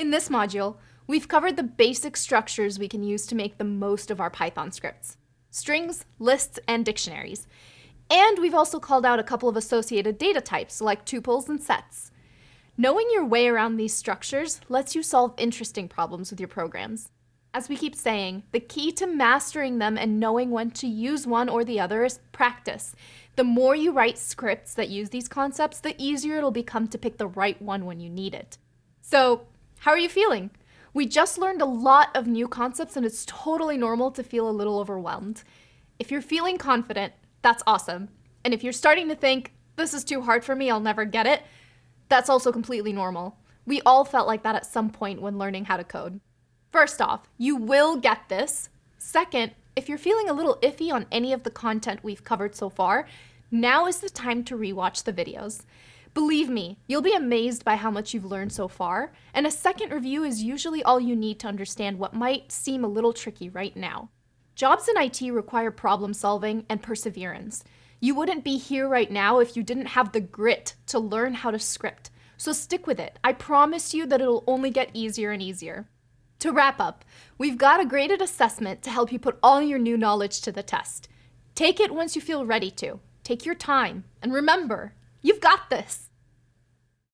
In this module, we've covered the basic structures we can use to make the most of our Python scripts: strings, lists, and dictionaries. And we've also called out a couple of associated data types like tuples and sets. Knowing your way around these structures lets you solve interesting problems with your programs. As we keep saying, the key to mastering them and knowing when to use one or the other is practice. The more you write scripts that use these concepts, the easier it'll become to pick the right one when you need it. So, how are you feeling? We just learned a lot of new concepts and it's totally normal to feel a little overwhelmed. If you're feeling confident, that's awesome. And if you're starting to think, this is too hard for me, I'll never get it, that's also completely normal. We all felt like that at some point when learning how to code. First off, you will get this. Second, if you're feeling a little iffy on any of the content we've covered so far, now is the time to rewatch the videos. Believe me, you'll be amazed by how much you've learned so far, and a second review is usually all you need to understand what might seem a little tricky right now. Jobs in IT require problem solving and perseverance. You wouldn't be here right now if you didn't have the grit to learn how to script. So stick with it. I promise you that it'll only get easier and easier. To wrap up, we've got a graded assessment to help you put all your new knowledge to the test. Take it once you feel ready to. Take your time. And remember, you've got this.